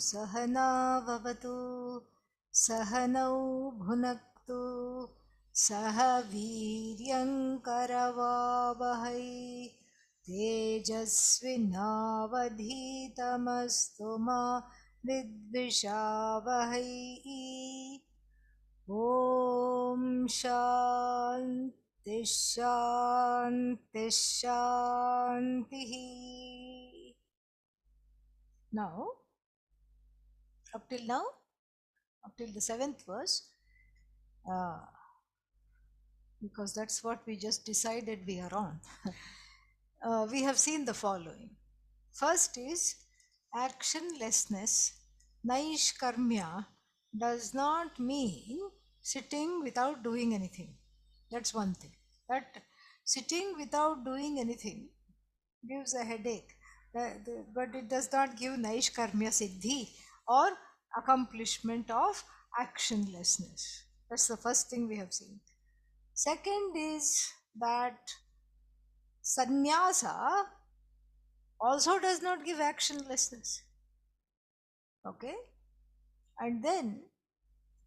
सहना भवतु सहनौ भुनक्तु सह वीर्यङ्करवावहै तेजस्विनावधीतमस्तु मा विद्विषावहै। ॐ शान्ति शान्ति शान्तिः। Now, up till now, up till the 7th verse, because that's what we just decided we are on, we have seen the following. First is actionlessness. Naishkarmya does not mean sitting without doing anything. That's one thing. That sitting without doing anything gives a headache, but it does not give Naishkarmya Siddhi or accomplishment of actionlessness. That's the first thing we have seen. Second is that sannyasa also does not give actionlessness. Okay? And then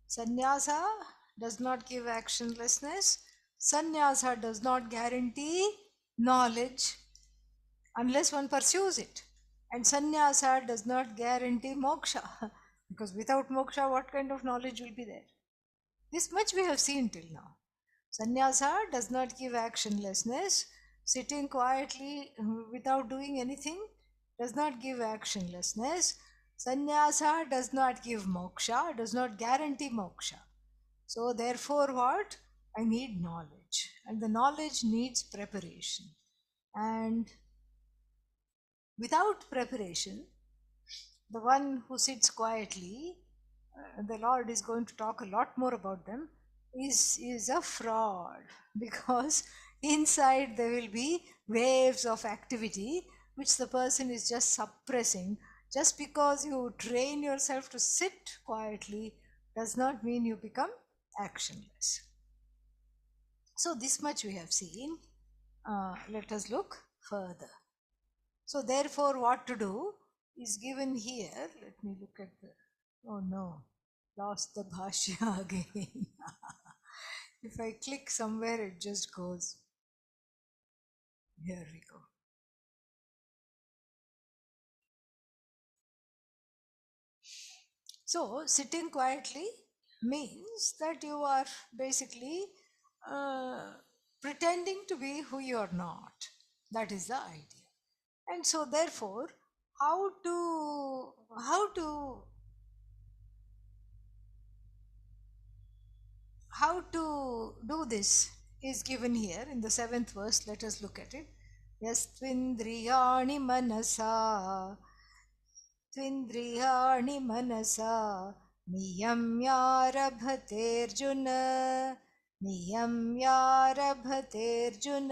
sannyasa does not give actionlessness. Sannyasa does not guarantee knowledge unless one pursues it. And sannyasa does not guarantee moksha. Because without moksha, what kind of knowledge will be there? This much we have seen till now. Sannyasa does not give actionlessness. Sitting quietly without doing anything does not give actionlessness. Sannyasa does not give moksha, does not guarantee moksha. So, therefore, what? I need knowledge. And the knowledge needs preparation. And without preparation, the one who sits quietly, the Lord is going to talk a lot more about them, is a fraud, because inside there will be waves of activity which the person is just suppressing. Just because you train yourself to sit quietly does not mean you become actionless. So this much we have seen. Let us look further. So therefore what to do is given here. Let me look at the, oh no, lost the Bhashya again. If I click somewhere, it just goes. Here we go. So, sitting quietly means that you are basically pretending to be who you are not. That is the idea. And so, therefore, how to do this is given here in the 7th verse. Let us look at it. Yastvindriyani manasa त्विन्द्रियाणि मनसा नियम्यारभतेऽर्जुन नियम्यारभतेऽर्जुन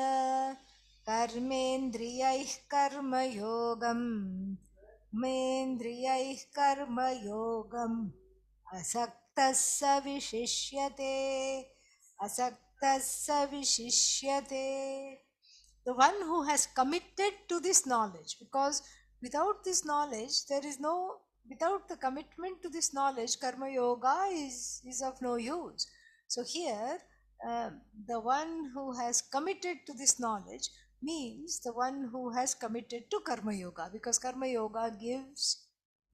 कर्मेन्द्रियैः कर्मयोगम् मेन्द्रियैः कर्मयोगम् असक्तः स विशिष्यते असक्तः स विशिष्यते. The one who has committed to this knowledge, because without this knowledge, there is no, without the commitment to this knowledge, karma yoga is of no use. So here, the one who has committed to this knowledge means the one who has committed to karma yoga, because karma yoga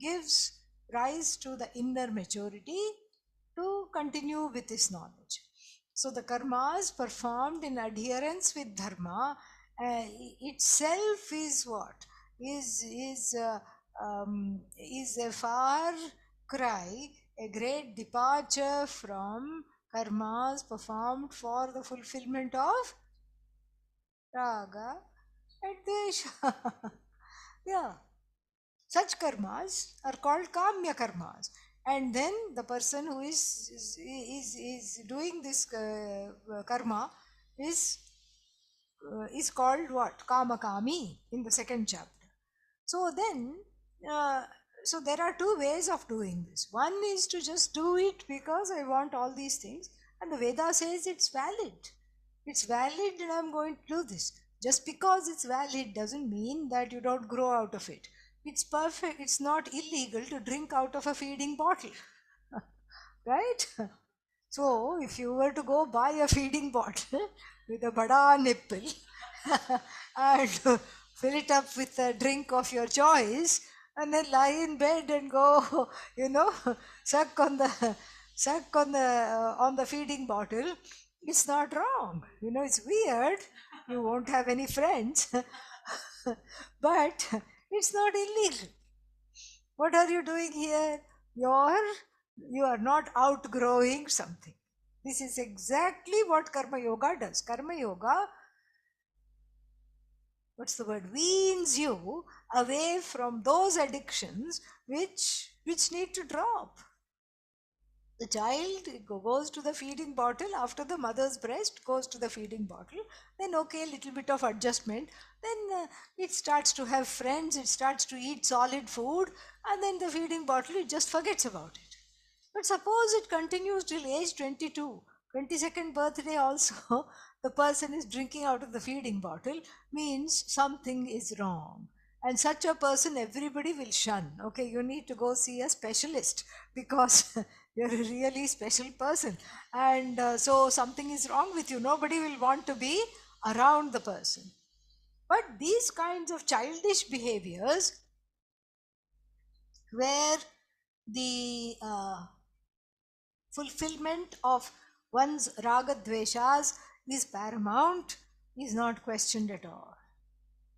gives rise to the inner maturity to continue with this knowledge. So the karmas performed in adherence with dharma itself is what is a far cry, a great departure from karmas performed for the fulfillment of raga and desha. Yeah, such karmas are called kamya karmas. And then the person who is doing this karma is called what? Kamakami in the 2nd chapter. So then, so there are two ways of doing this. One is to just do it because I want all these things, and the Veda says it's valid. It's valid and I'm going to do this. Just because it's valid doesn't mean that you don't grow out of it. It's perfect. It's not illegal to drink out of a feeding bottle, right? So, if you were to go buy a feeding bottle with a bada nipple and fill it up with a drink of your choice, and then lie in bed and go, you know, suck on the on the feeding bottle, it's not wrong. You know, it's weird. You won't have any friends, but it's not illegal. What are you doing here? You are not outgrowing something. This is exactly what Karma Yoga does. Karma Yoga, what's the word? Weans you away from those addictions which need to drop. The child goes to the feeding bottle after the mother's breast, goes to the feeding bottle, then okay, little bit of adjustment, then it starts to have friends, it starts to eat solid food, and then the feeding bottle, it just forgets about it. But suppose it continues till age 22, 22nd birthday also, the person is drinking out of the feeding bottle, means something is wrong. And such a person, everybody will shun. Okay, you need to go see a specialist because you're a really special person. And so something is wrong with you. Nobody will want to be around the person. But these kinds of childish behaviors, where the fulfillment of one's raga dveshas is paramount, is not questioned at all.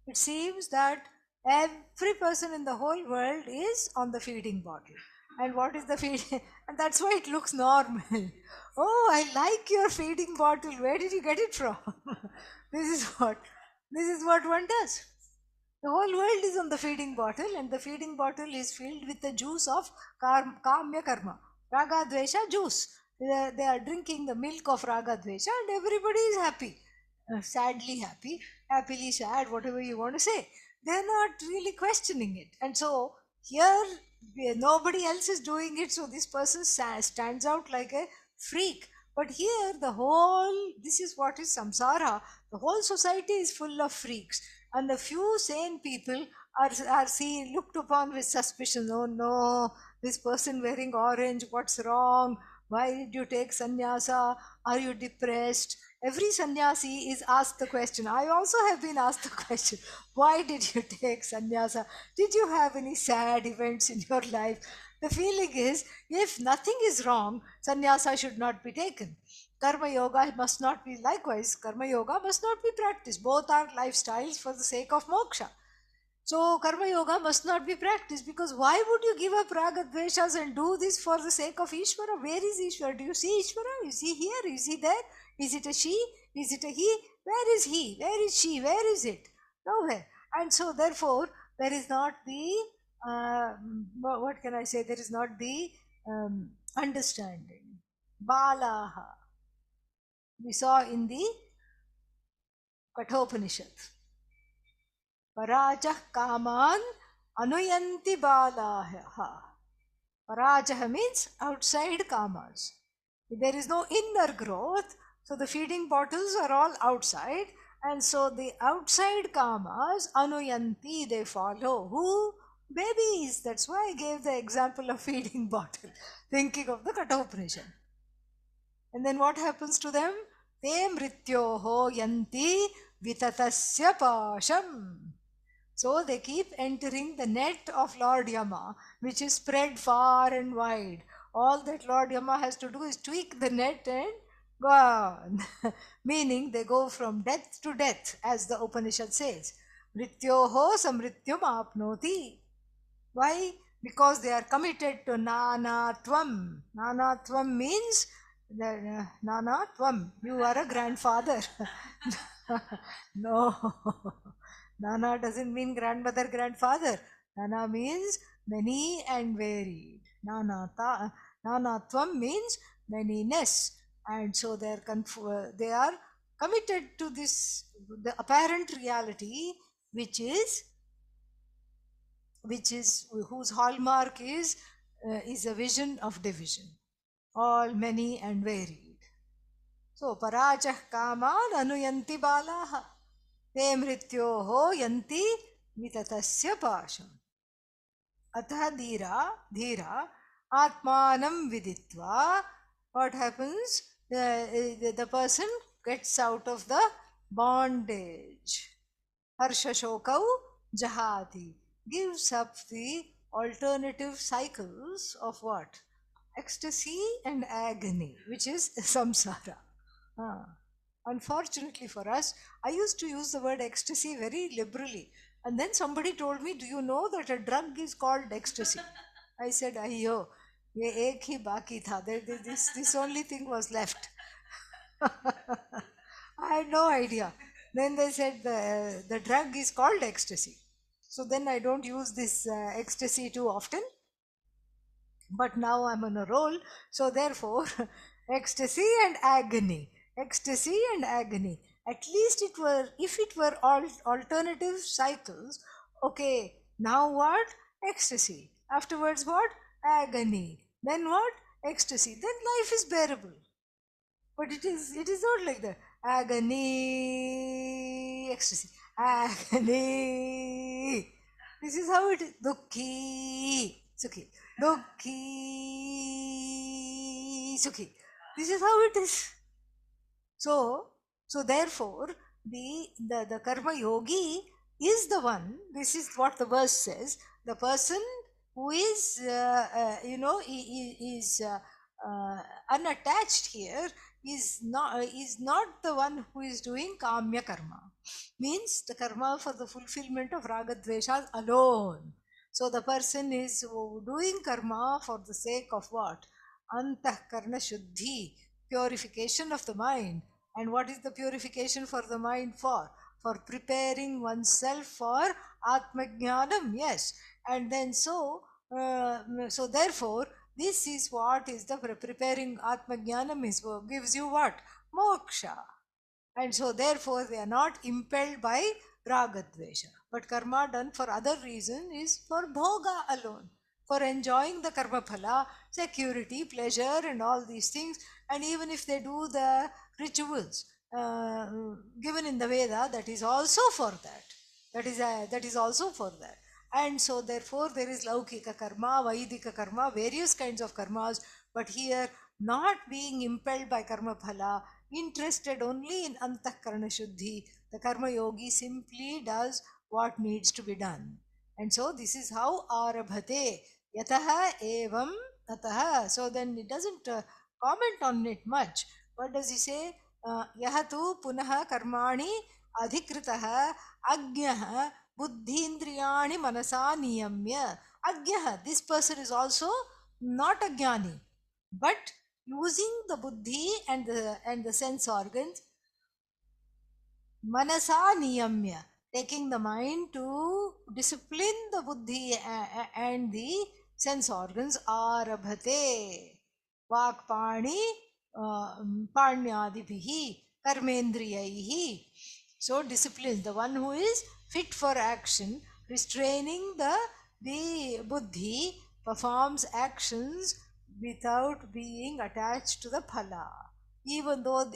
It seems that every person in the whole world is on the feeding bottle. And what is the feeding? And that's why it looks normal. Oh, I like your feeding bottle. Where did you get it from? this is what this is what one does. The whole world is on the feeding bottle, and the feeding bottle is filled with the juice of kamya karma. Raga Dvesha juice. They are drinking the milk of Raga Dvesha, and everybody is happy. Sadly happy, happily sad, whatever you want to say. They're not really questioning it. And so here, nobody else is doing it, so this person stands out like a freak. But here, this is what is samsara. The whole society is full of freaks, and the few sane people are seen looked upon with suspicion. Oh no, this person wearing orange, what's wrong? Why did you take sannyasa? Are you depressed? Every sannyasi is asked the question. I also have been asked the question, why did you take sannyasa? Did you have any sad events in your life? The feeling is, if nothing is wrong, sannyasa should not be taken. Karma yoga must not be likewise. Karma yoga must not be practiced. Both are lifestyles for the sake of moksha. So karma yoga must not be practiced, because why would you give up raga dveshas and do this for the sake of Ishvara? Where is Ishvara? Do you see Ishvara? Is he here? Is he there? Is it a she? Is it a he? Where is he? Where is she? Where is it? Nowhere. And so therefore there is not the what can I say? There is not the understanding. Balaha. We saw in the Kathopanishad. Parajah kaman anuyanti balaha. Parajah means outside kamas. There is no inner growth, so the feeding bottles are all outside, and so the outside kamas anuyanti, they follow. Who? Babies. That's why I gave the example of feeding bottle, thinking of the Kathopanishad. And then what happens to them? Te mrityoho yanti vitatasya pasham. So they keep entering the net of Lord Yama, which is spread far and wide. All that Lord Yama has to do is tweak the net and go on. Meaning they go from death to death, as the Upanishad says. Mrityoho samrityum apnoti. Why? Because they are committed to nanatvam. Nanatvam means nanatvam. You are a grandfather. No. Nana doesn't mean grandmother, grandfather. Nana means many and varied. Nanatvam means manyness. And so they are committed to this, the apparent reality, which is whose hallmark is a vision of division, all many and varied. So parachah kaman anuyanti balaha te mrityoho yanti vitatasya pasham. Atha dhira atmanam viditva. What happens? The person gets out of the bondage. Harsha shokau jahati. Gives up the alternative cycles of what? Ecstasy and agony, which is samsara. Ah. Unfortunately for us, I used to use the word ecstasy very liberally. And then somebody told me, do you know that a drug is called ecstasy? I said, Ayyo, ye ek hi baki tha. This only thing was left. I had no idea. Then they said the drug is called ecstasy. So then I don't use this ecstasy too often. But now I'm on a roll. So therefore, ecstasy and agony. Ecstasy and agony. At least it were, if it were all alternative cycles, okay, now what? Ecstasy. Afterwards, what? Agony. Then what? Ecstasy. Then life is bearable. But it is not like that. Agony, ecstasy, agony. This is how it is. Dukhi, sukhi, dukhi, sukhi. This is how it is. So therefore, the karma yogi is the one. This is what the verse says. The person who is is unattached here is not the one who is doing kamya karma. Means the karma for the fulfillment of raga dveshas alone. So the person is doing karma for the sake of what? Antahkarna shuddhi, purification of the mind. And what is the purification for the mind for? For preparing oneself for Atmajnanam, yes. And then so therefore, this is what is the preparing Atmajnanam is gives you what? Moksha. And so therefore they are not impelled by ragadvesha. But karma done for other reason is for bhoga alone, for enjoying the karma phala, security, pleasure, and all these things. And even if they do the rituals given in the Veda, that is also for that. That is also for that. And so therefore there is laukika karma, vaidika karma, various kinds of karmas. But here, not being impelled by karma phala, interested only in antahkarana shuddhi, the karma yogi simply does what needs to be done. And so this is how arabhate yataha evam ataha. So then it doesn't comment on it much. What does he say? Yahatu punaha karmani adhikritah agyah buddhindriyani manasa niyamya. Agyah, this person is also not a jnani, but using the buddhi and the sense organs, manasa niyamya, taking the mind to discipline the buddhi and the sense organs, arabhate vakpani panyadibihi karmendriyaihi. So discipline, the one who is fit for action, restraining the buddhi, performs actions without being attached to the phala. Even though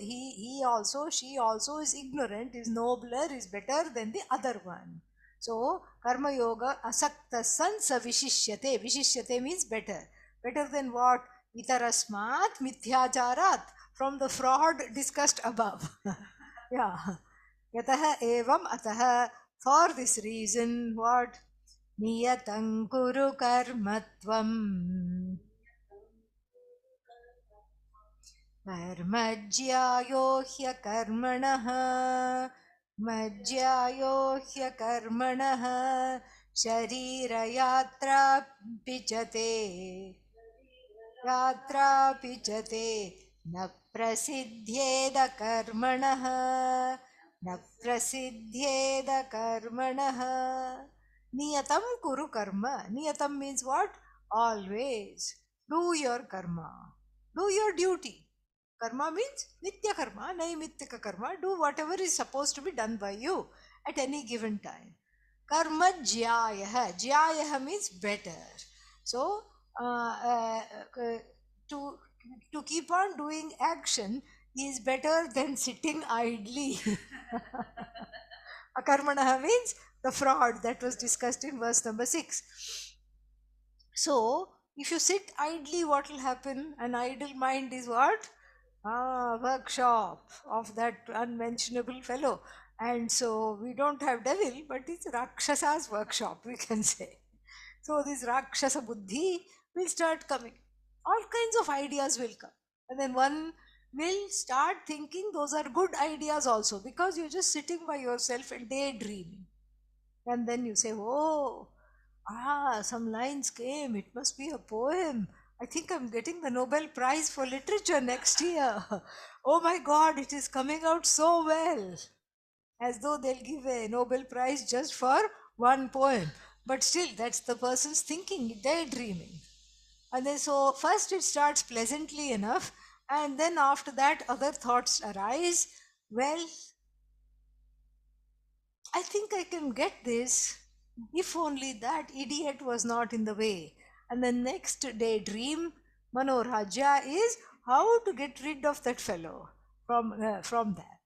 she also is ignorant, is nobler, is better than the other one. So karma yoga asakta sansa vishishyate. Vishishyate means better. Better than what? Itarasmat mithyacharat, from the fraud discussed above. Yeah. Yataha evam ataha, for this reason, what? Niyatang kuru karmatvam कर्मज्यायो ह्यकर्मणः मज्यायो ह्यकर्मणः शरीरयात्रापि च ते न प्रसिद्ध्येद कर्मणः न प्रसिद्ध्येद कर्मणः नियतं कुरु कर्म. Niyatam means what? Always do your karma, do your duty. Karma means nitya karma, naimityaka karma. Do whatever is supposed to be done by you at any given time. Karma jyayaha. Jyayaha means better. So, to, to keep on doing action is better than sitting idly. Akarmanaha means the fraud that was discussed in verse number 6. So, if you sit idly, what will happen? An idle mind is what? Workshop of that unmentionable fellow. And so, we don't have devil, but it's Rakshasa's workshop, we can say. So, this Rakshasa Buddhi will start coming. All kinds of ideas will come. And then one will start thinking those are good ideas also, because you're just sitting by yourself and daydreaming. And then you say, oh, some lines came. It must be a poem. I think I'm getting the Nobel Prize for Literature next year. Oh my God, it is coming out so well. As though they'll give a Nobel Prize just for one poem. But still, that's the person's thinking, daydreaming. And then, so first it starts pleasantly enough, and then after that, other thoughts arise. Well, I think I can get this if only that idiot was not in the way. And the next daydream, Manoraja, is how to get rid of that fellow from that.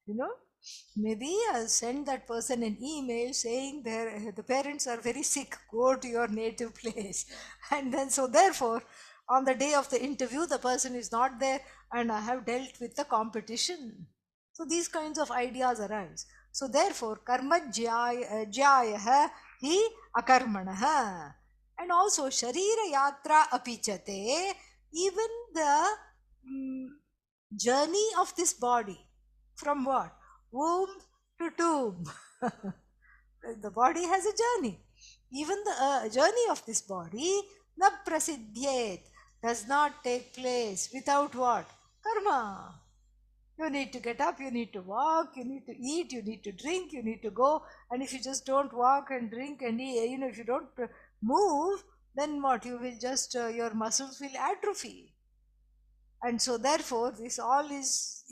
Maybe I'll send that person an email saying the parents are very sick. Go to your native place, and then so therefore, on the day of the interview, the person is not there, and I have dealt with the competition. So these kinds of ideas arise. So therefore, karma jyaya hi akarmanaha. And also, sharira yatra apichate, even the mm, journey of this body, from what? Womb to tomb. The body has a journey. Even the journey of this body, na prasidhyet, does not take place without what? Karma. You need to get up, you need to walk, you need to eat, you need to drink, you need to go. And if you just don't walk and drink and eat, if you don't move, then what? You will just, your muscles will atrophy. And so therefore this all is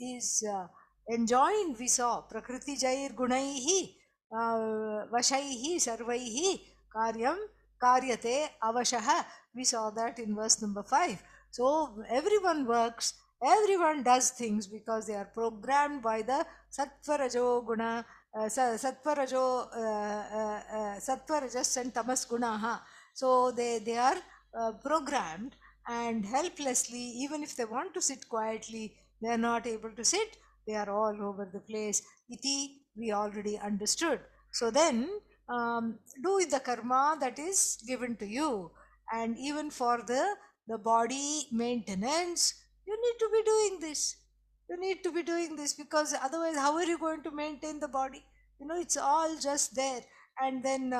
enjoined. We saw prakriti jair gunaihi vashaihi sarvaihi karyam karyate avashah. We saw that in verse number 5. So everyone works, everyone does things because they are programmed by the sattva guna, sattva rajas and tamas gunaha. So they are programmed, and helplessly, even if they want to sit quietly, they are not able to sit. They are all over the place. Iti we already understood. So then, do the karma that is given to you. And even for the body maintenance, you need to be doing this. You need to be doing this, because otherwise how are you going to maintain the body? It's all just there. And then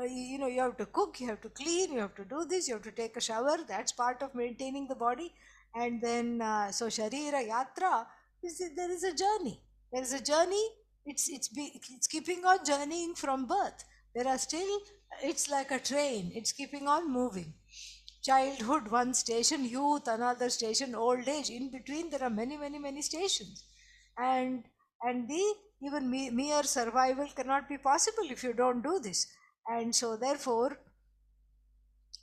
you have to cook, you have to clean, you have to do this, you have to take a shower. That's part of maintaining the body. And then so sharira yatra there is a journey. There is a journey. It's keeping on journeying from birth. There are still, it's like a train, it's keeping on moving. Childhood one station, youth another station, old age, in between there are many many many stations. And the even mere survival cannot be possible if you don't do this. And so therefore,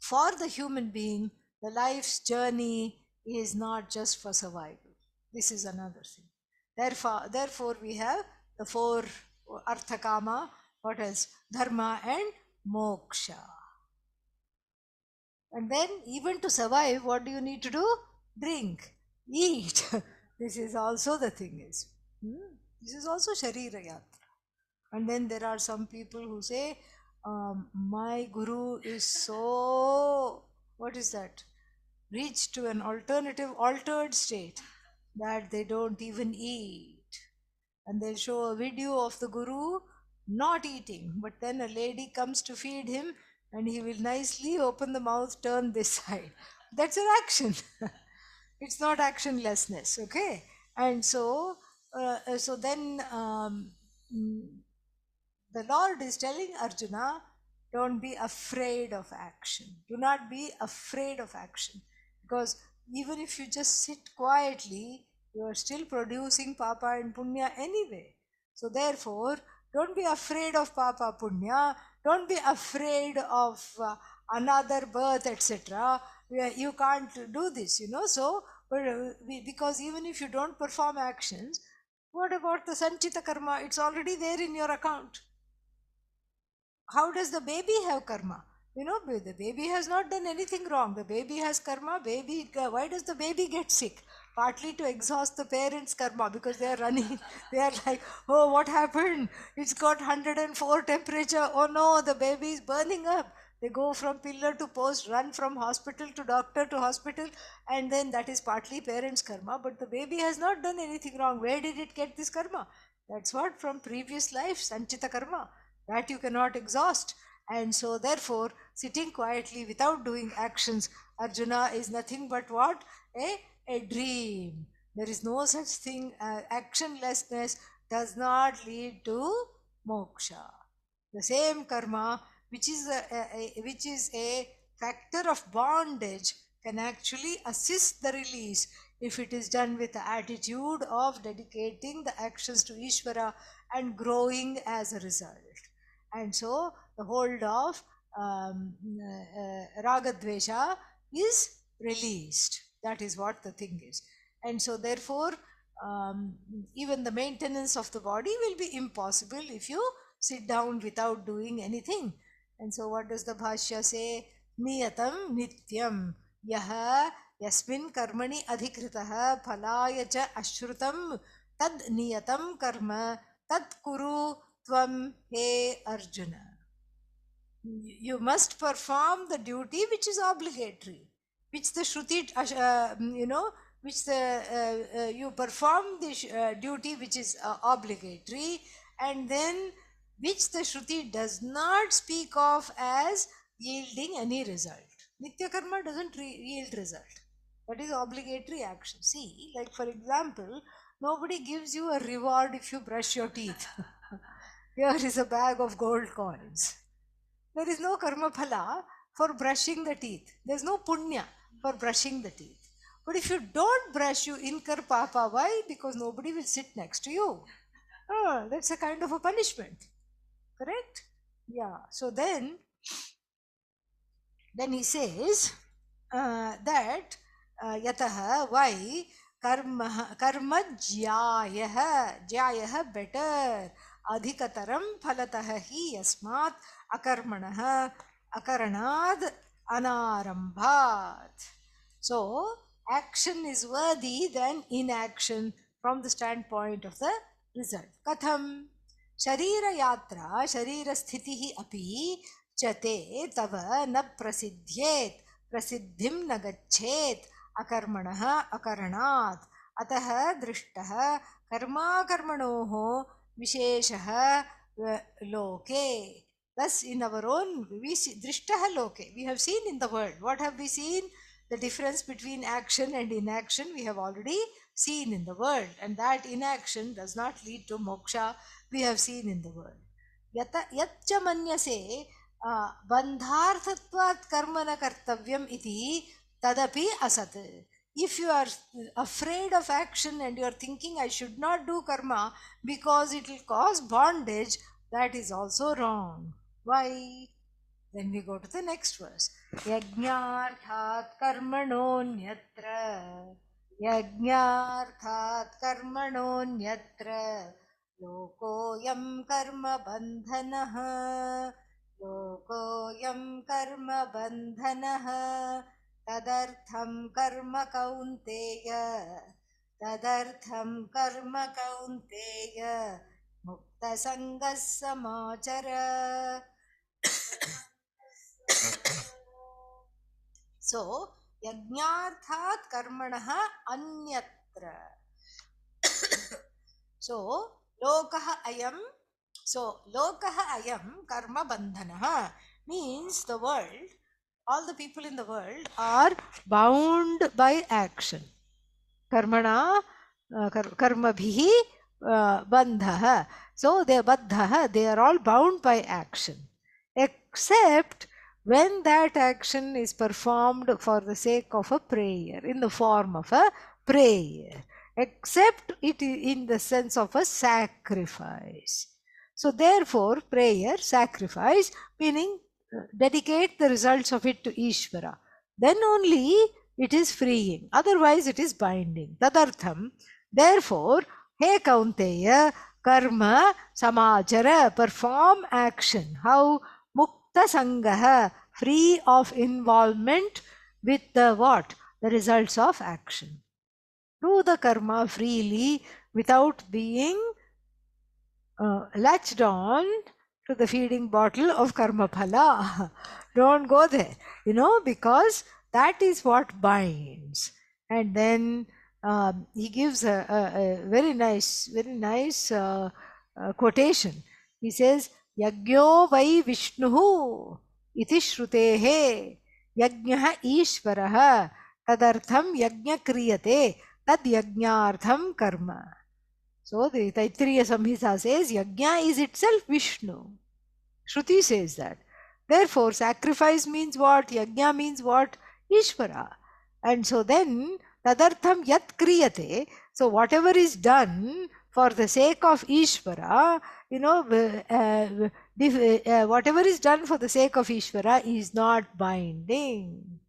for the human being, the life's journey is not just for survival. This is another thing. Therefore we have the four arthakama, what else? Dharma and moksha. And then, even to survive, what do you need to do? Drink, eat. This is also the thing is. This is also Sharira Yatra. And then there are some people who say, my guru is so, what is that? Reached to an altered state that they don't even eat. And they'll show a video of the guru not eating, but then a lady comes to feed him, and he will nicely open the mouth, turn this side. That's an action. It's not actionlessness, okay? And so then mm, the Lord is telling Arjuna, don't be afraid of action. Do not be afraid of action. Because even if you just sit quietly, you are still producing papa and punya anyway. So therefore, don't be afraid of papa punya. Don't be afraid of another birth, etc. You can't do this, So, because even if you don't perform actions, what about the sanchita karma? It's already there in your account. How does the baby have karma? The baby has not done anything wrong. The baby has karma. Why does the baby get sick? Partly to exhaust the parents' karma, because they are running. They are like, oh, what happened? It's got 104 temperature. Oh no, the baby is burning up. They go from pillar to post, run from hospital to doctor to hospital, and then that is partly parents' karma. But the baby has not done anything wrong. Where did it get this karma? That's what, from previous life, Sanchita karma. That you cannot exhaust. And so, therefore, sitting quietly without doing actions, Arjuna, is nothing but what? A dream. There is no such thing. Actionlessness does not lead to moksha. The same karma, which is a factor of bondage, can actually assist the release if it is done with the attitude of dedicating the actions to Ishvara and growing as a result. And so the hold of Ragadvesha is released. That is what the thing is. And so therefore, even the maintenance of the body will be impossible if you sit down without doing anything. And so what does the Bhashya say? Niyatam nityam yaha yasmin karmani adhikritaha phalaya cha ashrutam tad niyatam karma tad kuru tvam he Arjuna. You must perform the duty which is obligatory, which the Shruti, which the you perform the duty which is obligatory, and then which the Shruti does not speak of as yielding any result. Nitya karma doesn't yield result. That is obligatory action. See, like for example, nobody gives you a reward if you brush your teeth. Here is a bag of gold coins. There is no karma phala for brushing the teeth. There is no punya for brushing the teeth. But if you don't brush, you incur papa. Why? Because nobody will sit next to you. Oh, that's a kind of a punishment. Correct? Yeah. So then he says that yataha, why? Karma jyayah better. Adhikataram phalatah hi yasmat akarmanah akaranad anarambhat. So, action is worthy than inaction from the standpoint of the result. Katham sharira yatra sharira sthitihi api chate tava na prasiddhyet prasiddhim na gachet akarmanah akaranat atah drishtah karma karmanoho visheshah loke. Thus, in our own, we see drishtaha loke. We have seen in the world. What have we seen? The difference between action and inaction we have already seen in the world. And that inaction does not lead to moksha, we have seen in the world. Yatcha manyase bandharthatvat karmana kartavyam iti tadapi asat. If you are afraid of action and you are thinking I should not do karma because it will cause bondage, that is also wrong. Why? Then we go to the next verse. Yajñarthat karmanonyatra Yajñarthat karmanonyatra Lokoyam karma bandhanaha Lokoyam karma bandhanaha Tadartham karma kaunteya Tadartham karma kaunteya Mukta sangas samachara. So, yajñarthat karmanaha anyatra. So, lokaha ayam. So, lokaha ayam karma bandhanaha means the world, all the people in the world are bound by action. Karmana, karmabhihi bandhaha. So, they are baddhaha, they are all bound by action. Except when that action is performed for the sake of a prayer, in the form of a prayer, except it in the sense of a sacrifice. So therefore, prayer, sacrifice, meaning dedicate the results of it to Ishvara. Then only it is freeing. Otherwise it is binding. Tadartham. Therefore, he Kaunteya, karma samachara, perform action. How? Mukta sangaha, free of involvement with the what? The results of action. Do the karma freely without being latched on to the feeding bottle of karma phala. Don't go there, because that is what binds. And then he gives a very nice quotation. He says, Yagyo vai Vishnuhu iti shrutehe yajnah ishvaraha tadartham yajna kriyate tad yajnartham karma. So the Taittiriya Samhita says Yajna is itself Vishnu. Shruti says that. Therefore, sacrifice means what? Yajna means what? Ishvara. And so then, Tadartham Yat Kriyate. So whatever is done for the sake of Ishvara, whatever is done for the sake of Ishvara is not binding.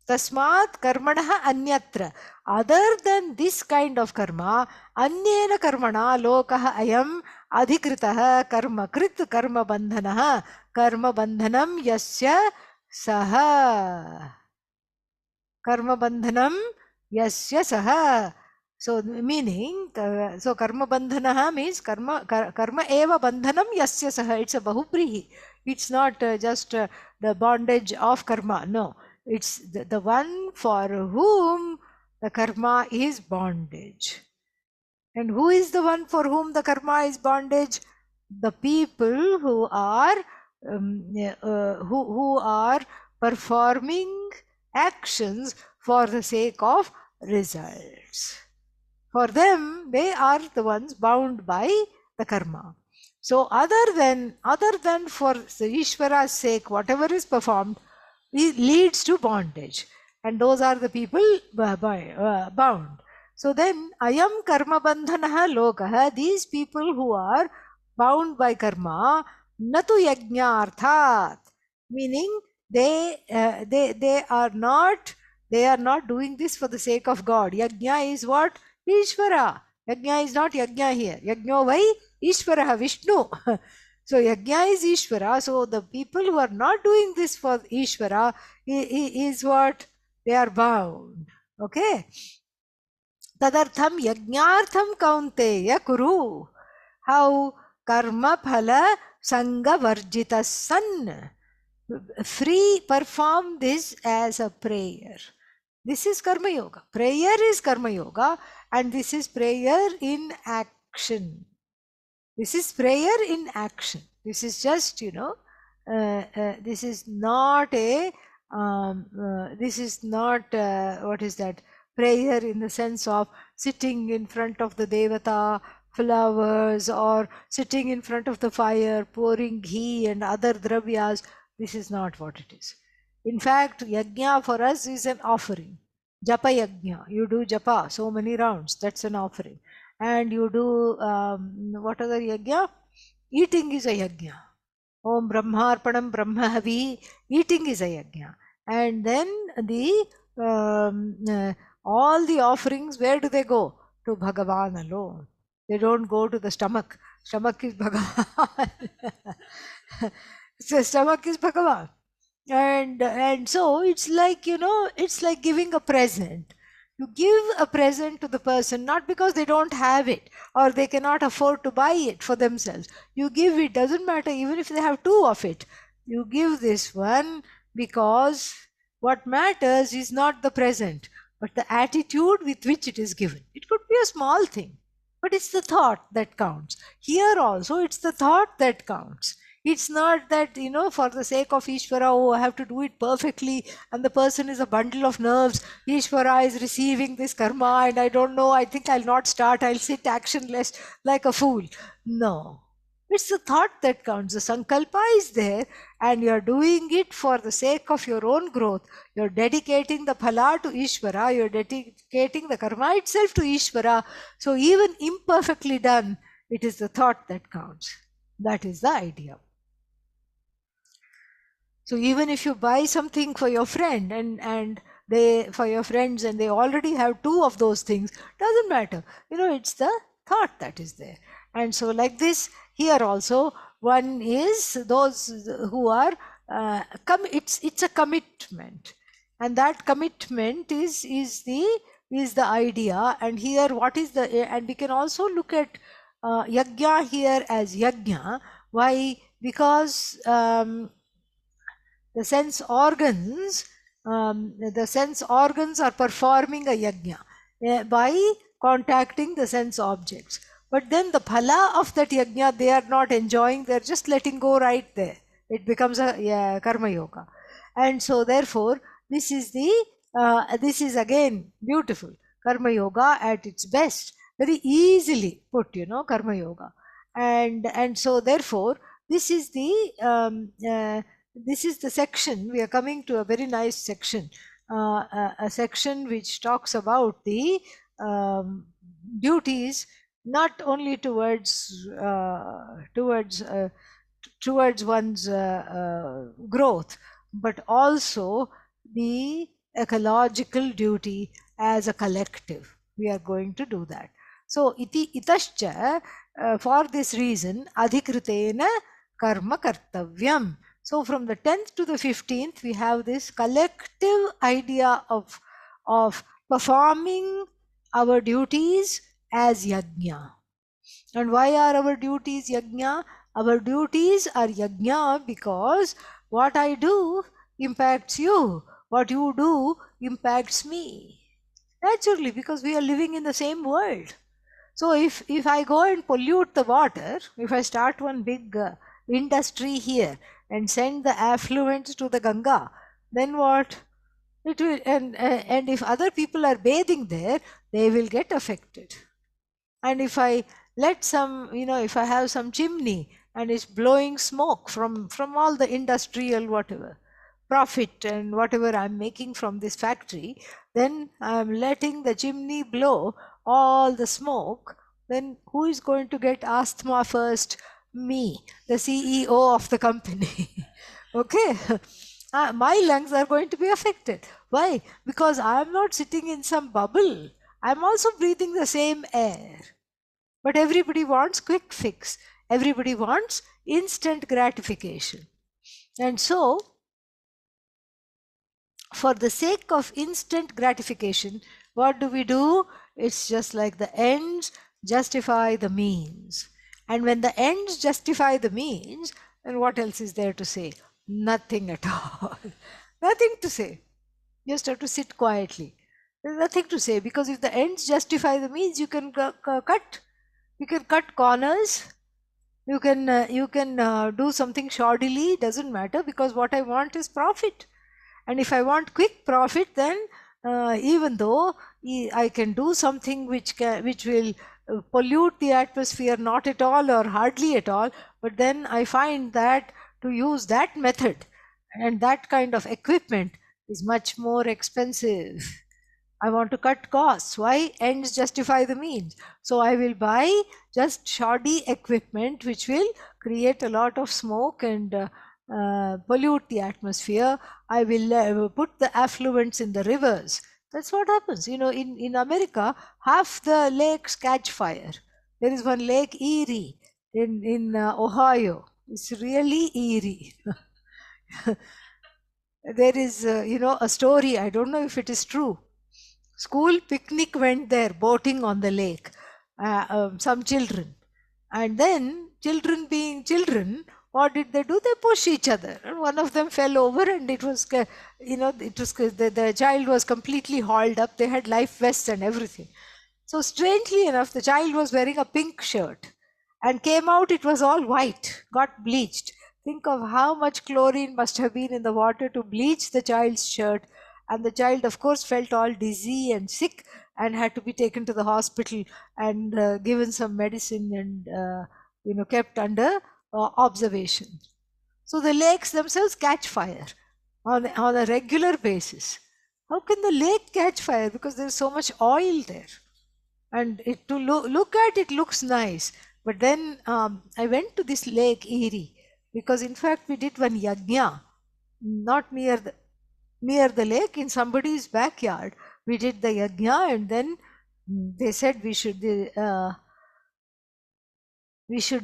Tasmat karmana anyatra. Other than this kind of karma, anyena karmana lokah ayam adhikritah karma krit karma bandhanah karma bandhanam yasya saha. Karma bandhanam yasya saha. So meaning, so karma bandhanah means karma eva bandhanam yasya saha. It's a bahuprihi. It's not just the bondage of karma. No. It's the one for whom the karma is bondage. And who is the one for whom the karma is bondage? The people who are performing actions for the sake of results. For them, they are the ones bound by the karma. So other than for the Ishvara's sake, whatever is performed, it leads to bondage, and those are the people bound. So then, ayam karma bandhanaha lokah, these people who are bound by karma, natu yajnarthat, meaning they are not doing this for the sake of God. Yajna is what? Ishvara. Yajna is not yajna here. Yajno vai Ishvara, Vishnu. So Yajna is Ishvara. So the people who are not doing this for Ishvara is what? They are bound. Okay. Tadartham yajnartham kaunteya kuru. How? Karma phala sanga varjita san. Free, perform this as a prayer. This is Karma Yoga. Prayer is Karma Yoga, and this is prayer in action. This is prayer in action. This is just, this is not what is that? Prayer in the sense of sitting in front of the Devata, flowers, or sitting in front of the fire, pouring ghee and other dravyas. This is not what it is. In fact, yajna for us is an offering. Japa yajna. You do japa, so many rounds. That's an offering. And you do, what other yajna? Eating is a yajna. Om Brahmarpanam Brahmahavi. Eating is a yajna. And then all the offerings, where do they go? To Bhagavan alone. They don't go to the stomach. Stomach is Bhagavan. So stomach is Bhagavan. And so it's like, it's like giving a present. You give a present to the person, not because they don't have it or they cannot afford to buy it for themselves. You give it, doesn't matter, even if they have two of it. You give this one because what matters is not the present, but the attitude with which it is given. It could be a small thing, but it's the thought that counts. Here also, it's the thought that counts. It's not that, for the sake of Ishvara, oh, I have to do it perfectly, and the person is a bundle of nerves. Ishvara is receiving this karma, and I don't know, I think I'll not start, I'll sit actionless like a fool. No. It's the thought that counts. The sankalpa is there, and you're doing it for the sake of your own growth. You're dedicating the phala to Ishvara, you're dedicating the karma itself to Ishvara. So even imperfectly done, it is the thought that counts. That is the idea. So even if you buy something for your friend and for your friends and they already have two of those things, doesn't matter. It's the thought that is there. And so like this, here also, one is those who are it's a commitment, and that commitment is the idea. And here, what is the, and we can also look at yajna here as yajna. Why? Because the sense organs are performing a yajna by contacting the sense objects. But then the phala of that yajna, they are not enjoying, they're just letting go right there. It becomes a karma yoga. And so therefore, this is again beautiful. Karma yoga at its best, very easily put, karma yoga. And so therefore, this is the section. We are coming to a very nice section, a section which talks about the duties, not only towards one's growth, but also the ecological duty as a collective. We are going to do that. So itascha, for this reason, adhikritena karma kartavyam. So from the 10th to the 15th, we have this collective idea of performing our duties as yajna. And why are our duties yajna? Our duties are yajna because what I do impacts you. What you do impacts me. Naturally, because we are living in the same world. So if I go and pollute the water, if I start one big industry here and send the affluents to the Ganga, then what? It will, and if other people are bathing there, they will get affected. And if I let some, if I have some chimney and it's blowing smoke from all the industrial whatever profit and whatever I'm making from this factory, then I'm letting the chimney blow all the smoke, then who is going to get asthma first? Me, the CEO of the company. Okay. My lungs are going to be affected. Why? Because I'm not sitting in some bubble. I'm also breathing the same air. But everybody wants quick fix. Everybody wants instant gratification. And so, for the sake of instant gratification, what do? It's just like the ends justify the means. And when the ends justify the means, then what else is there to say? Nothing at all. Nothing to say. You just have to sit quietly. There's nothing to say, because if the ends justify the means, you can cut. You can cut corners. You can do something shoddily. Doesn't matter, because what I want is profit. And if I want quick profit, then even though I can do something which will pollute the atmosphere, not at all or hardly at all, but then I find that to use that method and that kind of equipment is much more expensive. I want to cut costs. Why? Ends justify the means. So I will buy just shoddy equipment which will create a lot of smoke and pollute the atmosphere. I will put the affluents in the rivers. That's what happens. In America, half the lakes catch fire. There is one lake, Erie, in Ohio. It's really eerie. There is, a story. I don't know if it is true. School picnic went there, boating on the lake, some children. And then, children being children, what did they do? They push each other. And one of them fell over, and it was, the child was completely hauled up. They had life vests and everything. So strangely enough, the child was wearing a pink shirt and came out, it was all white, got bleached. Think of how much chlorine must have been in the water to bleach the child's shirt. And the child, of course, felt all dizzy and sick and had to be taken to the hospital and given some medicine and, kept under observation. So the lakes themselves catch fire on a regular basis. How can the lake catch fire? Because there's so much oil there. And to look at it looks nice. But then I went to this lake, Erie, because in fact we did one yajna, not near the lake, in somebody's backyard. We did the yajna, and then they said we should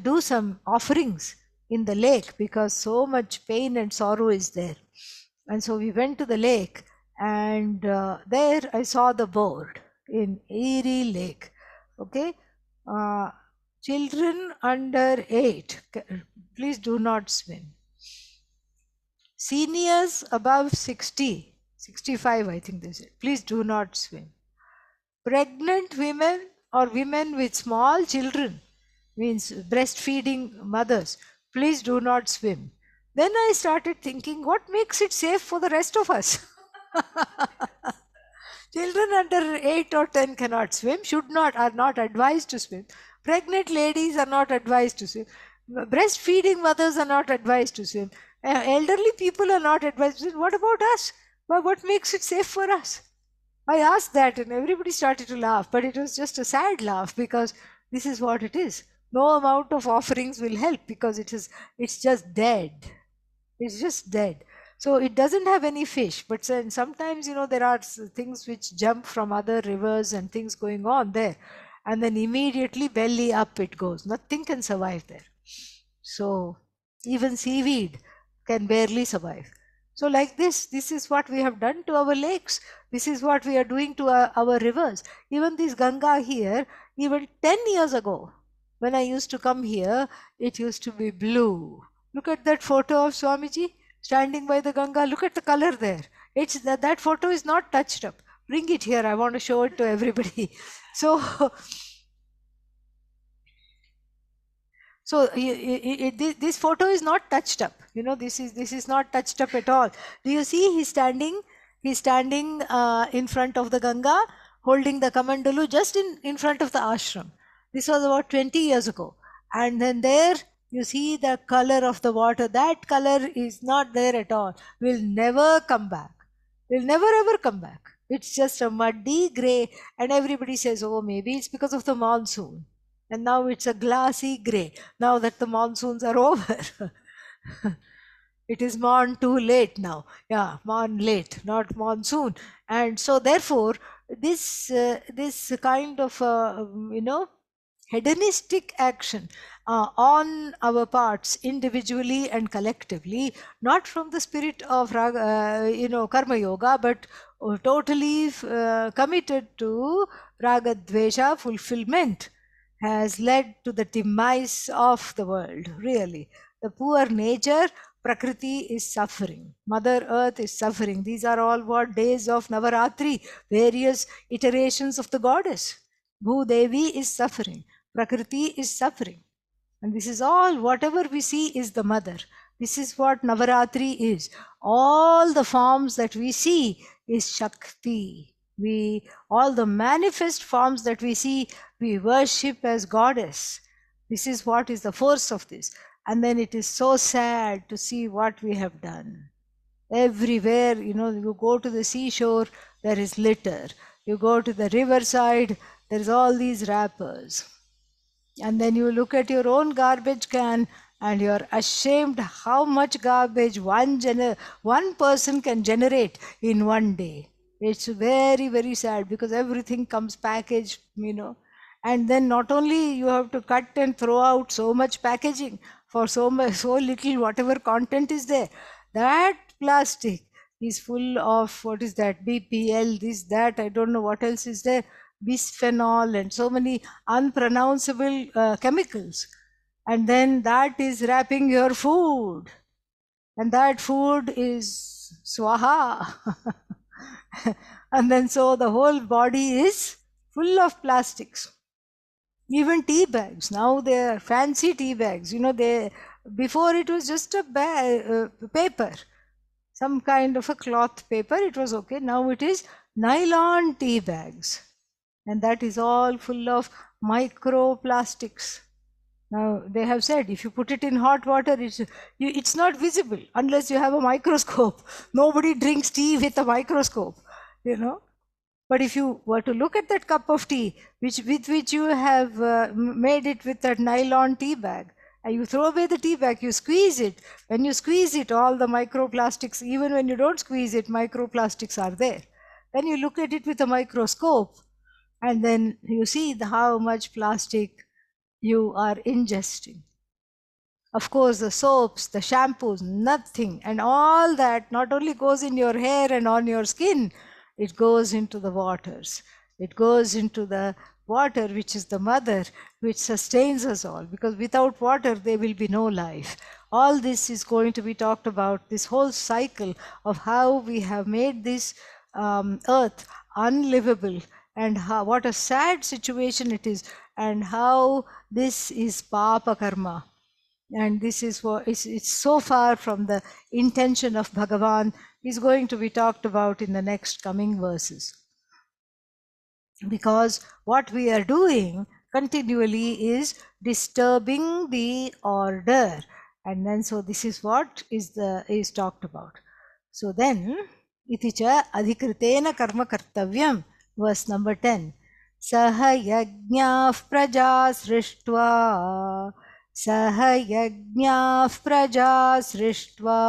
do some offerings in the lake because so much pain and sorrow is there. And so we went to the lake, and there I saw the board in Erie Lake. Okay, uh, children under 8, please do not swim. Seniors above 60, 65, I think they said, please do not swim. Pregnant women or women with small children, means breastfeeding mothers, please do not swim. Then I started thinking, what makes it safe for the rest of us? Children under 8 or 10 cannot swim, are not advised to swim. Pregnant ladies are not advised to swim. Breastfeeding mothers are not advised to swim. Elderly people are not advised to swim. What about us? Well, what makes it safe for us? I asked that and everybody started to laugh, but it was just a sad laugh because this is what it is. No amount of offerings will help because it's just dead. It's just dead. So it doesn't have any fish, but sometimes, there are things which jump from other rivers and things going on there. And then immediately belly up it goes. Nothing can survive there. So even seaweed can barely survive. So like this is what we have done to our lakes. This is what we are doing to our rivers. Even this Ganga here, even 10 years ago, when I used to come here, it used to be blue. Look at that photo of Swamiji standing by the Ganga. Look at the color there. It's that photo is not touched up. Bring it here. I want to show it to everybody. So this photo is not touched up. This is not touched up at all. Do you see he's standing in front of the Ganga, holding the Kamandalu just in front of the ashram. This was about 20 years ago. And then there you see the color of the water. That color is not there at all. Will never come back. Will never ever come back. It's just a muddy gray, and everybody says, oh, maybe it's because of the monsoon. And now it's a glassy grey, now that the monsoons are over. It is morn too late now. Yeah, morn late, not monsoon. And so therefore, this kind of, hedonistic action on our parts individually and collectively, not from the spirit of karma yoga, but totally committed to raga dvesha fulfillment, has led to the demise of the world. Really, the poor nature, Prakriti is suffering, Mother Earth is suffering. These are all what days of Navaratri, various iterations of the goddess. Bhudevi is suffering, Prakriti is suffering. And this is all, whatever we see is the mother. This is what Navaratri is. All the forms that we see is Shakti. All the manifest forms that we see, we worship as goddess. This is what is the force of this. And then it is so sad to see what we have done. Everywhere, you go to the seashore, there is litter. You go to the riverside, there is all these wrappers. And then you look at your own garbage can and you're ashamed how much garbage one person can generate in one day. It's very, very sad because everything comes packaged, and then not only you have to cut and throw out so much packaging for so little whatever content is there. That plastic is full of, what is that, BPL, this, that, I don't know what else is there, bisphenol and so many unpronounceable chemicals. And then that is wrapping your food. And that food is swaha. And then so the whole body is full of plastics. Even tea bags. Now they are fancy tea bags. Before it was just a paper. Some kind of a cloth paper. It was okay. Now it is nylon tea bags. And that is all full of microplastics. Now they have said if you put it in hot water, it's not visible unless you have a microscope. Nobody drinks tea with a microscope, But if you were to look at that cup of tea, with which you have made it with that nylon tea bag, and you throw away the tea bag, you squeeze it. When you squeeze it, all the microplastics, even when you don't squeeze it, microplastics are there. Then you look at it with a microscope, and then you see how much plastic you are ingesting. Of course, the soaps, the shampoos, nothing. And all that not only goes in your hair and on your skin, it goes into the waters. It goes into the water, which is the mother, which sustains us all. Because without water, there will be no life. All this is going to be talked about, this whole cycle of how we have made this earth unlivable, and how, what a sad situation it is, and how this is papa karma. And this is what it's so far from the intention of Bhagavan, is going to be talked about in the next coming verses. Because what we are doing continually is disturbing the order, and then so this is what is talked about. So then, iti cha adhikritena karma kartavyam, verse number 10. Saha yajñāः prajā srishtva, saha yajñāः prajā srishtva,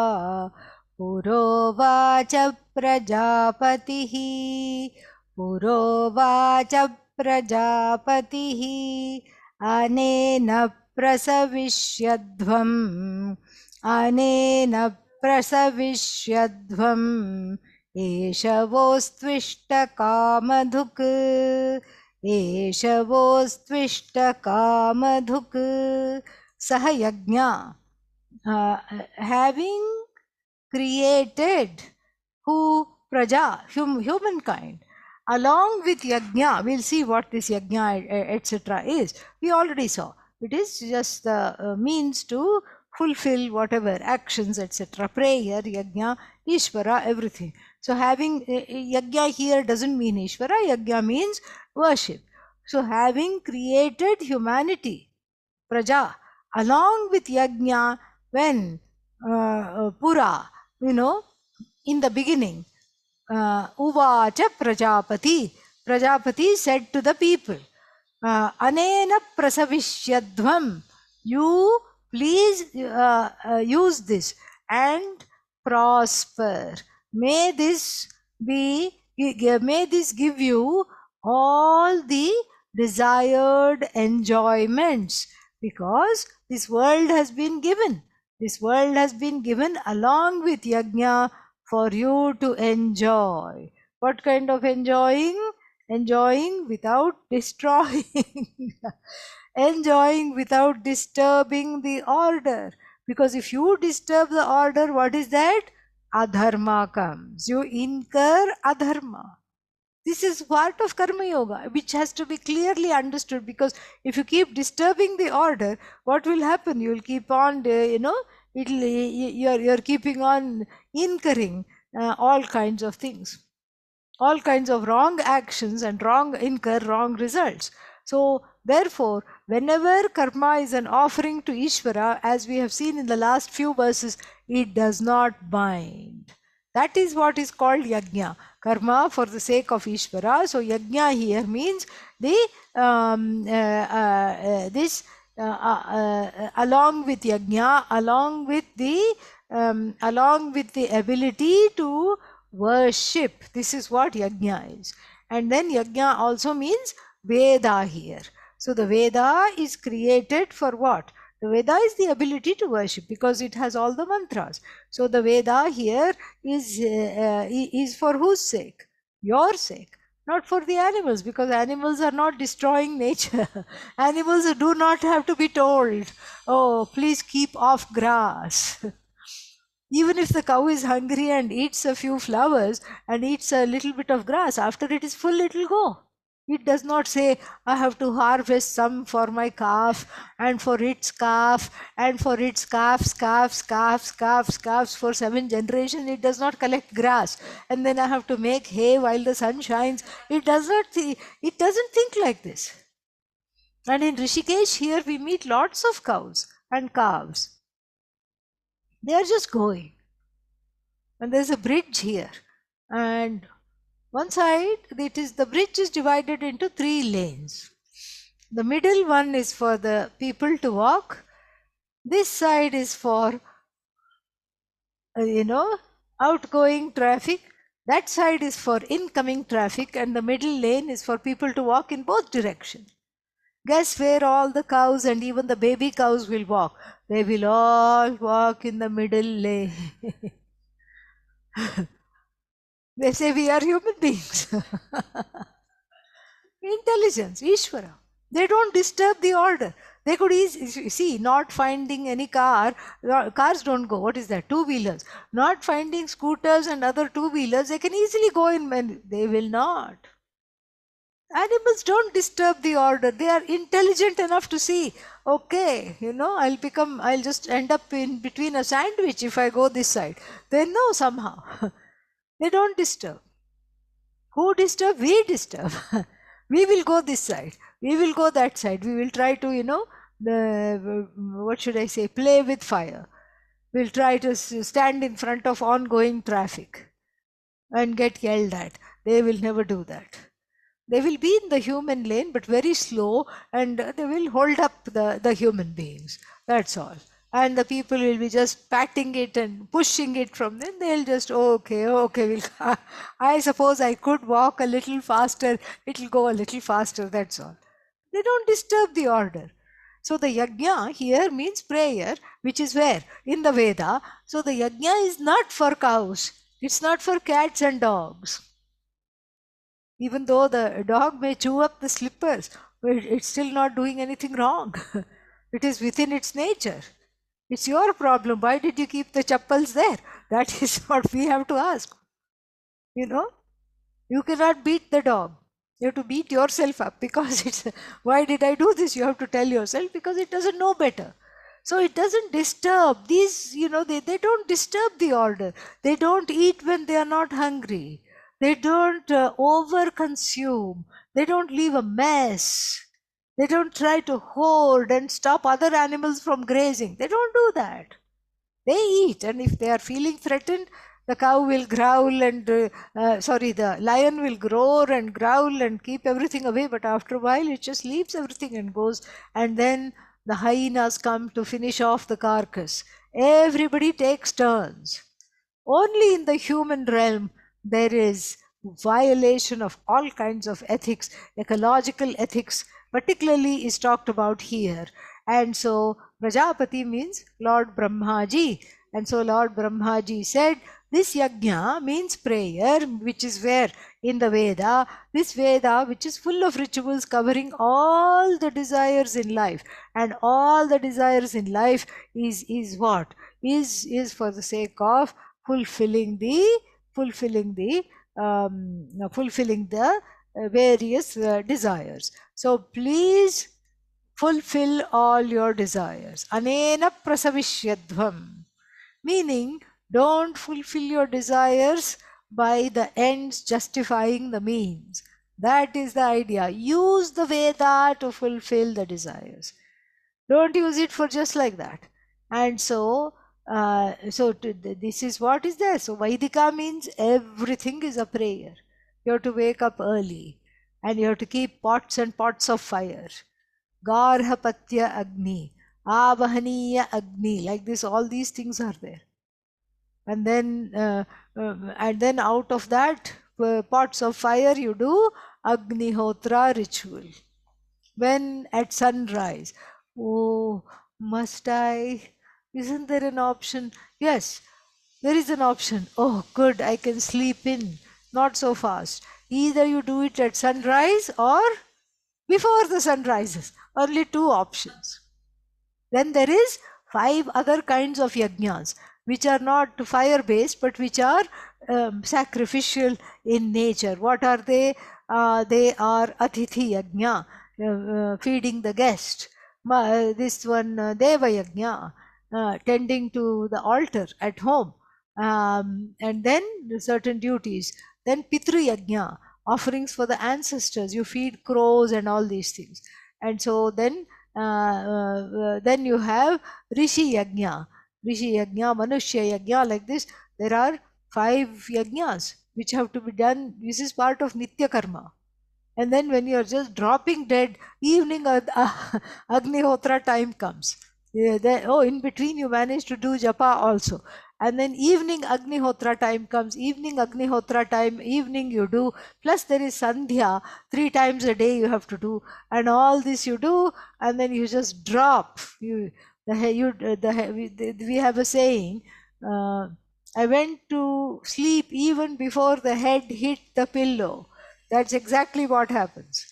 purovacha prajapatihi, purovacha prajapatihi, anena prasavishyadvam, anena prasavishyadvam, एषवोस्त्विष्टकामधुक्, एषवोस्त्विष्टकामधुक्. सह यज्ञा, having created who praja, humankind, along with yajna. We'll see what this yajna etc. is. We already saw. It is just the means to fulfill whatever actions etc. Prayer, yajna, Ishvara, everything. So having yajna here doesn't mean Ishvara, yajna means worship. So having created humanity, praja, along with yajna, when pura, in the beginning, uvacha prajapati, Prajapati said to the people, anena prasavishyadvam, you please use this and prosper. May this give you all the desired enjoyments, because this world has been given. This world has been given along with yajna for you to enjoy. What kind of enjoying? Enjoying without destroying. Enjoying without disturbing the order. Because if you disturb the order, what is that? Adharma comes. You incur adharma. This is part of Karma Yoga, which has to be clearly understood, because if you keep disturbing the order, what will happen? You will keep on, you're keeping on incurring all kinds of things, all kinds of wrong actions, and incur wrong results. So therefore, whenever karma is an offering to Ishvara, as we have seen in the last few verses, it does not bind. That is what is called yajna, karma for the sake of Ishvara. So yajna here means the along with yajna, along with the ability to worship. This is what yajna is. And then yajna also means Veda here. So the Veda is created for what? The Veda is the ability to worship, because it has all the mantras. So the Veda here is for whose sake? Your sake. Not for the animals, because animals are not destroying nature. Animals do not have to be told, oh, please keep off grass. Even if the cow is hungry and eats a few flowers and eats a little bit of grass, after it is full, it will go. It does not say, I have to harvest some for my calf, and for its calf, and for its calf's for 7 generations. It does not collect grass, and then I have to make hay while the sun shines. It doesn't think like this. And in Rishikesh here we meet lots of cows and calves. They are just going. And there's a bridge here. And one side, the bridge is divided into 3 lanes. The middle one is for the people to walk. This side is for, outgoing traffic. That side is for incoming traffic, and the middle lane is for people to walk in both directions. Guess where all the cows and even the baby cows will walk? They will all walk in the middle lane. They say we are human beings. Intelligence, Ishvara. They don't disturb the order. They could easily see, not finding any car, cars don't go. What is that? Two-wheelers. Not finding scooters and other two-wheelers, they can easily go in when they will not. Animals don't disturb the order. They are intelligent enough to see, okay, I'll just end up in between a sandwich if I go this side. They know somehow. They don't disturb. Who disturb? We disturb. We will go this side. We will go that side. We will try to, what should I say, play with fire. We'll try to stand in front of ongoing traffic and get yelled at. They will never do that. They will be in the human lane, but very slow, and they will hold up the human beings. That's all. And the people will be just patting it and pushing it from them. They'll just, okay, I suppose I could walk a little faster. It'll go a little faster, that's all. They don't disturb the order. So the yajna here means prayer, which is where? In the Veda. So the yajna is not for cows. It's not for cats and dogs. Even though the dog may chew up the slippers, but it's still not doing anything wrong. It is within its nature. It's your problem. Why did you keep the chappals there? That is what we have to ask. You cannot beat the dog. You have to beat yourself up because it's, why did I do this? You have to tell yourself because it doesn't know better. So it doesn't disturb. These, they don't disturb the order. They don't eat when they are not hungry. They don't over-consume. They don't leave a mess. They don't try to hoard and stop other animals from grazing. They don't do that. They eat, and if they are feeling threatened, the cow will growl and, the lion will roar and growl and keep everything away, but after a while it just leaves everything and goes, and then the hyenas come to finish off the carcass. Everybody takes turns. Only in the human realm there is violation of all kinds of ethics. Ecological ethics particularly is talked about here. And so Prajapati means Lord Brahmaji. And so Lord Brahmaji said, this yajna means prayer, which is where? In the Veda. This Veda, which is full of rituals covering all the desires in life. And all the desires in life is what? Is for the sake of fulfilling the various desires. So please fulfill all your desires. Anena prasavishyadvam. Meaning, don't fulfill your desires by the ends justifying the means. That is the idea. Use the Veda to fulfill the desires. Don't use it for just like that. And so, this is what is there. So Vaidika means everything is a prayer. You have to wake up early and you have to keep pots and pots of fire. Garhapatya Agni, Avahaniya Agni, like this, all these things are there. And then out of that pots of fire you do Agnihotra ritual. When at sunrise, oh, must I? Isn't there an option? Yes, there is an option. Oh, good, I can sleep in. Not so fast. Either you do it at sunrise or before the sun rises. Only two options. Then there is 5 other kinds of yajnas, which are not fire-based, but which are sacrificial in nature. What are they? They are Atithi Yajna, feeding the guest. This one, Deva Yajna, tending to the altar at home. And then certain duties. Then Pitru Yajna, offerings for the ancestors. You feed crows and all these things. And so then you have Rishi Yajna, Manushya Yajna, like this. There are 5 yajnas which have to be done. This is part of Nitya Karma. And then when you are just dropping dead, evening Agnihotra time comes. In between you manage to do japa also. And then evening Agnihotra time comes, evening Agnihotra time, evening you do, plus there is Sandhya, 3 times a day you have to do, and all this you do, and then you just drop. We have a saying, uh, I went to sleep even before the head hit the pillow. That's exactly what happens.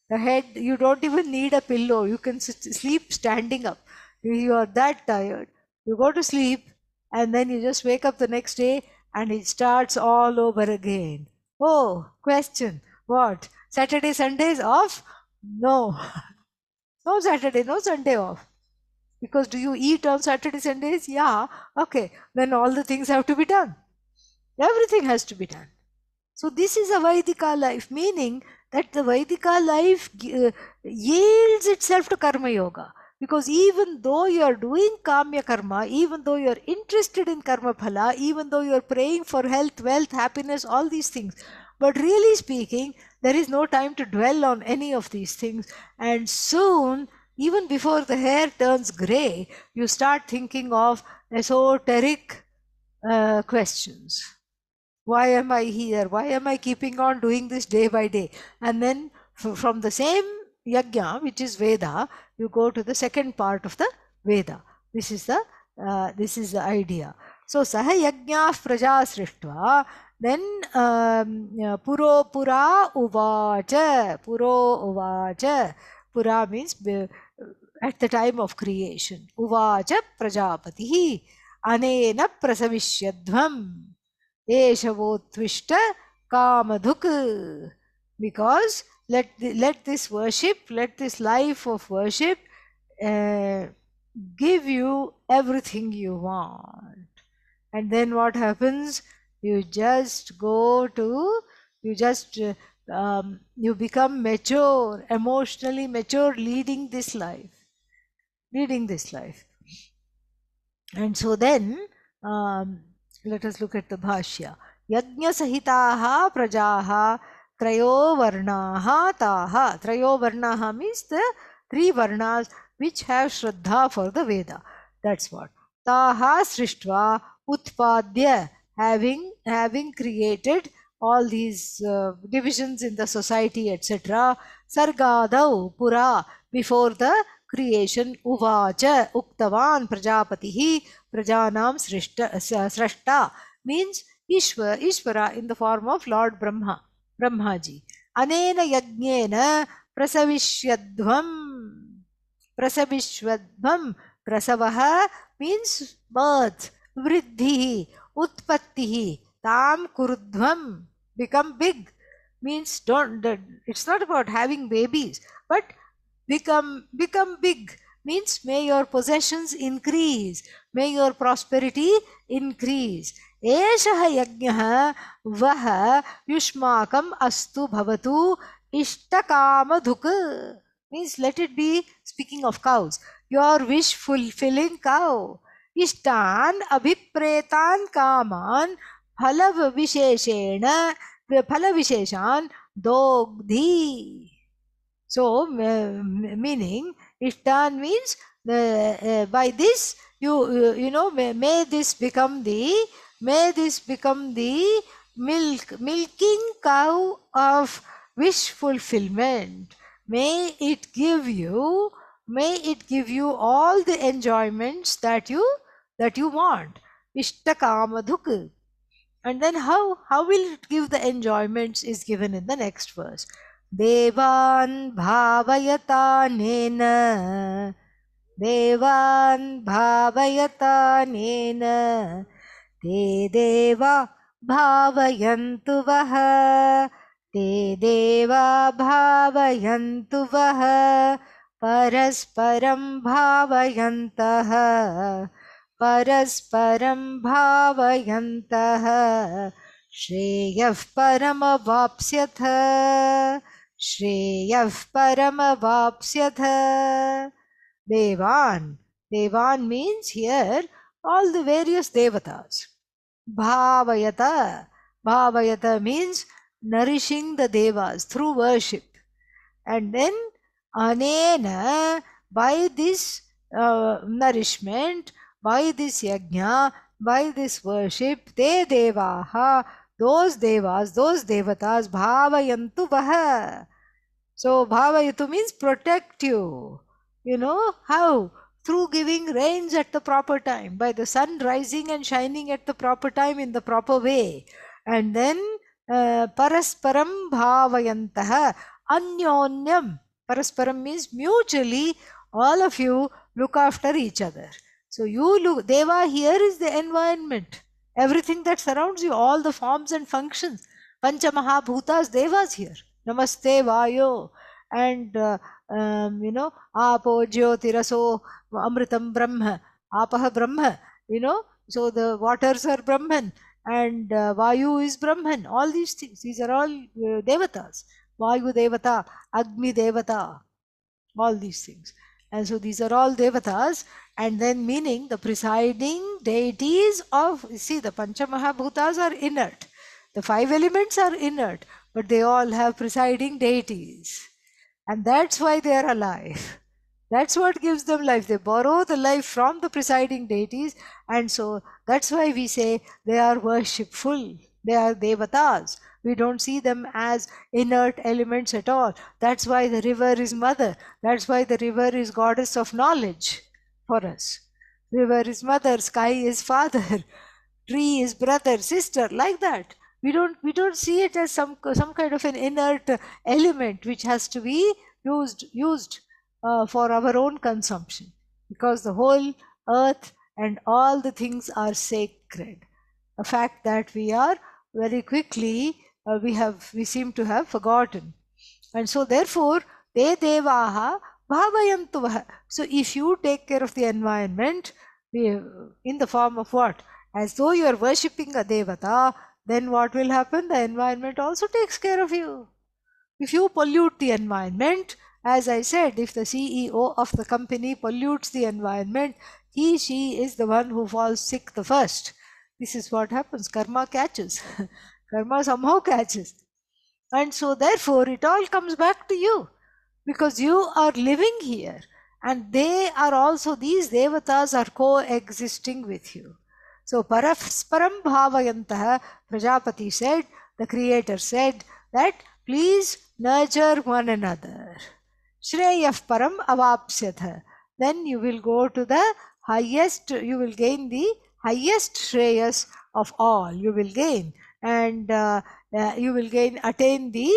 The head, you don't even need a pillow. You can sleep standing up. You are that tired. You go to sleep and then you just wake up the next day and it starts all over again. Oh, question. What? Saturday, Sundays off? No. No Saturday, no Sunday off. Because do you eat on Saturday, Sundays? Yeah. Okay. Then all the things have to be done. Everything has to be done. So this is a Vaidika life, meaning that the Vaidika life yields itself to Karma Yoga. Because even though you are doing Kamya Karma, even though you are interested in Karma Phala, even though you are praying for health, wealth, happiness, all these things, but really speaking, there is no time to dwell on any of these things. And soon, even before the hair turns grey, you start thinking of esoteric questions. Why am I here? Why am I keeping on doing this day by day? And then from the same yajna, which is Veda, you go to the second part of the Veda. This is the idea. So saha yajna praja srishtva. Then puro pura uvacha. Puro uvacha. Pura means at the time of creation. Uvacha prajapati. Anena prasavishyadvam. Eshavottvishta kamadhuk. Because let this worship, let this life of worship give you everything you want. And then what happens? You just go to, you become mature, emotionally mature, leading this life. And so then, let us look at the Bhashya. Yajna sahitaha prajaha trayo varnaha taha. Trayo varnaha means the three varnas which have Shraddha for the Veda. That's what. Taha srishtva utpadya. Having created all these divisions in the society, etc. Sargadau pura. Before the creation, uvacha uktavan prajapatihi. Prajanam srashta means Ishvara in the form of Lord Brahmaji. Anena yajnena prasavishwadvam. Prasavaha means birth. Vriddhi utpattihi tam kurudvam. Become big means it's not about having babies, but become big means may your possessions increase, may your prosperity increase. Eshaha yajnaha vaha yushmakam astu bhavatu ishtakamadhuk. Means let it be, speaking of cows, your wish fulfilling cow. Ishtan abhipretan kaman phalav visheshan dogdhi. So, meaning, ishtan means by this may this become the milking cow of wish fulfillment. May it give you all the enjoyments that you want. Ishtakamadhuk. And then how will it give the enjoyments is given in the next verse. Devan bhavayatanena. Devan bhavayatanena. Te deva bhavayantu vaha. Te deva bhavayantu vaha. Parasparam bhavayantaha. Parasparam bhavayantaha. Shreyah paramavapsyatha. Shreyah paramavapsyatha. Devan. Devan means here all the various devatas. Bhavayata. Bhavayata means nourishing the devas through worship. And then anena, by this nourishment, by this yajna, by this worship, te devaha, those devas, those devatas, bhavayantu vaha. So bhavayatu means protect you. You know how? through giving rains at the proper time, by the sun rising and shining at the proper time in the proper way. And then parasparam bhavayantaha anyonyam. Parasparam means mutually, all of you look after each other. So you look, Deva here is the environment, everything that surrounds you, all the forms and functions. Pancha Mahabhutas, Devas here. Namaste Vayo. And Apo Jyotiraso Amritam Brahma, Apaha Brahma, so the waters are Brahman, and Vayu is Brahman. All these things, these are all Devatas. Vayu Devata, Agni Devata, all these things. And so these are all Devatas, and then meaning the presiding deities of, see, the Pancha Mahabhutas are inert. The five elements are inert, but they all have presiding deities. And that's why they are alive. That's what gives them life. They borrow the life from the presiding deities, and so that's why we say they are worshipful. They are Devatas. We don't see them as inert elements at all. That's why the river is mother. That's why the river is goddess of knowledge for us. River is mother, sky is father, tree is brother, sister, like that. We don't see it as some kind of an inert element which has to be used for our own consumption, because the whole earth and all the things are sacred. A fact that we are very quickly we seem to have forgotten. And so therefore te devaha bhavayantu. So if you take care of the environment in the form of what? As though you are worshipping a devata, then what will happen? The environment also takes care of you. If you pollute the environment, as I said, if the CEO of the company pollutes the environment, she is the one who falls sick the first. This is what happens. Karma catches. Karma somehow catches. And so therefore it all comes back to you, because you are living here, and they are also, these devatas are coexisting with you. So parasparam bhavayantaha, Prajapati said, the creator said that please nurture one another. Shreyaf param avapsyatha. Then you will go to the highest, you will gain the highest Shreyas of all. You will gain, and you will attain the,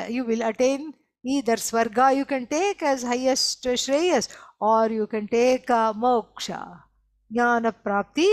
you will attain either Swarga you can take as highest Shreyas, or you can take Moksha. Jnana Prapti,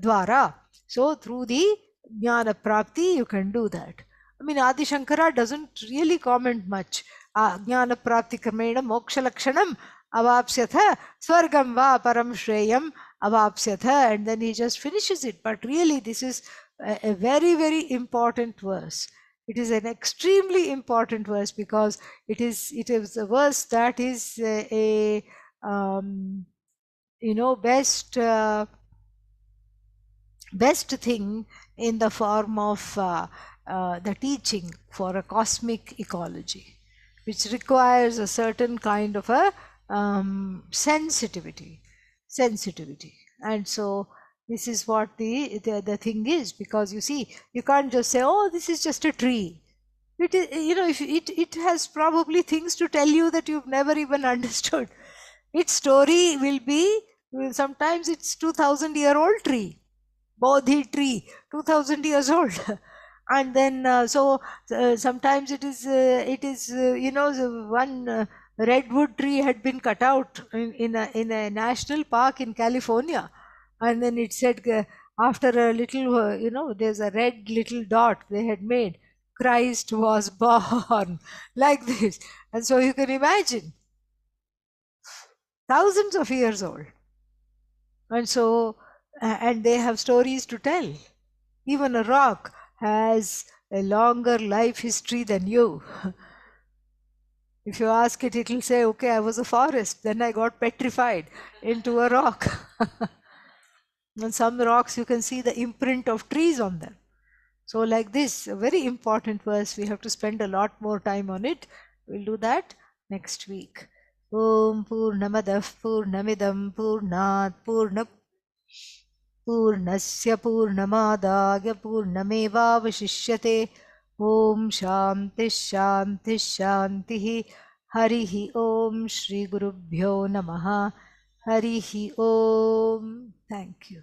Dwara. So through the Jnana Prapti you can do that. I mean, Adi Shankara doesn't really comment much. Jnana Prapti Kramena Moksha Lakshanam Avapsyatha Swargam Va Param Shreyam Avapsyatha, and then he just finishes it. But really this is a very, very important verse. It is an extremely important verse, because it is a verse that is best thing in the form of the teaching for a cosmic ecology, which requires a certain kind of a sensitivity. And so this is what the thing is, because you see, you can't just say, oh, this is just a tree. It is, if it has probably things to tell you that you've never even understood. Its story will be, sometimes it's 2,000-year-old tree, Bodhi tree, 2,000 years old. And then sometimes it is one redwood tree had been cut out in a national park in California, and then it said after a little there's a red little dot they had made, Christ was born, like this. And so you can imagine, thousands of years old. And so and they have stories to tell. Even a rock has a longer life history than you. If you ask it, it will say, okay, I was a forest, then I got petrified into a rock. On some rocks you can see the imprint of trees on them. So like this, a very important verse, we have to spend a lot more time on it. We'll do that next week. Om Purnamadah Purnamidam Purnat Purnasya Purnamadaya Purnamevavashishyate. Om Shanti Shanti Shanti. Harihi Om. Shri Gurubhyo Namaha. Harihi Om. Thank you.